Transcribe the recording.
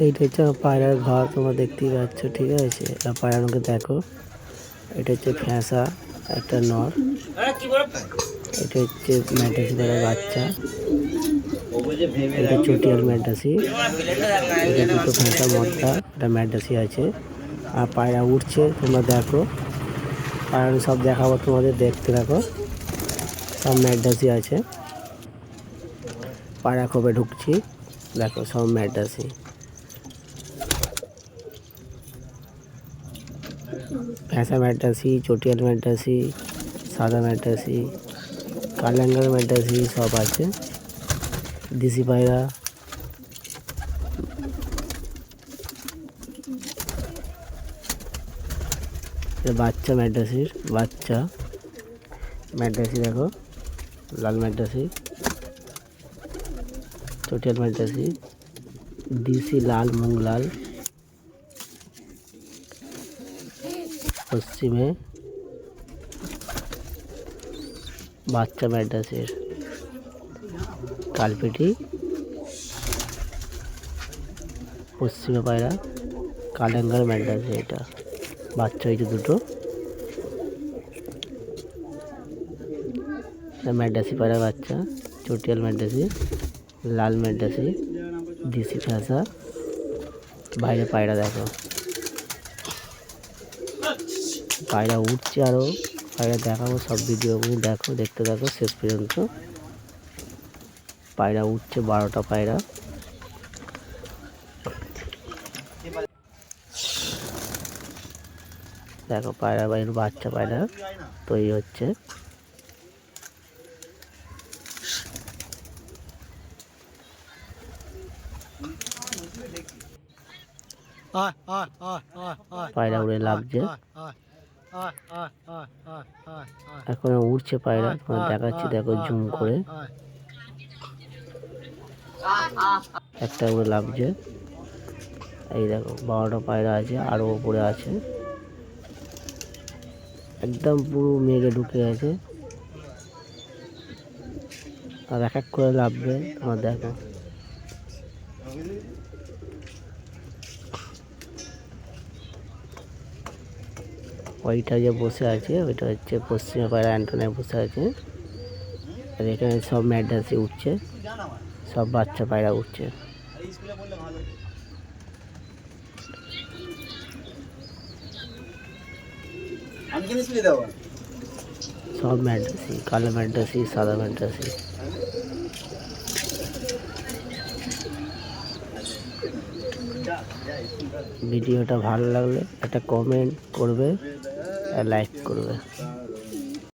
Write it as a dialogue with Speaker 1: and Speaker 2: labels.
Speaker 1: এইটা হচ্ছে আমার পায়রার ঘর, তোমরা দেখতেই পাচ্ছ। ঠিক আছে, পায়রাগুলোকে দেখো। এটা হচ্ছে ফ্যাঁসা একটা নর, এটা হচ্ছে ম্যাডাসি পায়রার বাচ্চা, এটা চটিয়াল ম্যাডাসি, এটা দুটো ফ্যাঁসা মদ্দা, এটা ম্যাডাসি আছে। আর পায়রা উঠছে, তোমরা দেখো। পায়রা সব দেখাবো তোমাদের, দেখতে থাকো। সব ম্যাডাসি আছে, পায়রা খোপে ঢুকছি, দেখো সব ম্যাডাসি। ফ্যাঁসা ম্যাডাসি, চটিয়াল ম্যাডাসি, সাদা ম্যাডাসি, কালাঙ্গার ম্যাডাসি সব আছে। দেশি পায়রা, বাচ্চা ম্যাডাসির বাচ্চা। ম্যাডাসি দেখো, লাল ম্যাডাসি, চটিয়াল ম্যাডাসি, দেশি লাল মুগ লাল। পশ্চিমে বাচ্চা ম্যাডাসির কালপেটি, পশ্চিমে পায়রা কালাঙ্গার ম্যাডাসি, এটা বাচ্চা হয়েছে দুটো। ম্যাডাসি পায়রা বাচ্চা, চটিয়াল ম্যাডাসি, লাল ম্যাডাসি, দেশি ফ্যাঁসা। বাইরে পায়রা দেখো, পায়রা উঠছে আরও, পায়রা দেখাবো সব ভিডিওগুলো দেখো, দেখতে থাকো শেষ পর্যন্ত। পায়রা উঠছে 12টা পায়রা। দেখো পায়রা বাইরের বাচ্চা পায়রা তৈরি হচ্ছে। পায়রা উড়ে লাফছে, এখন উড়ছে পায়রা, তোমার দেখাচ্ছি দেখো জুম করে। একটা উড়ে লাফছে, এই দেখো 12টা পায়রা আছে, আরো উপরে আছে, একদম পুরো মেঘে ঢুকে আছে। আর এক এক করে লাফবে, তোমার দেখো। ওইটা যে বসে আছে, ওইটা হচ্ছে পশ্চিমে পায়রা অ্যান্টেনায় বসে আছে। আর এখানে সব ম্যাডাসি উঠছে, সব বাচ্চা পায়রা উঠছে। সব ম্যাডাসি, কালো ম্যাডাসি, সাদা ম্যাডাসি। ভিডিওটা ভালো লাগলে একটা কমেন্ট করবে আর লাইক করবে।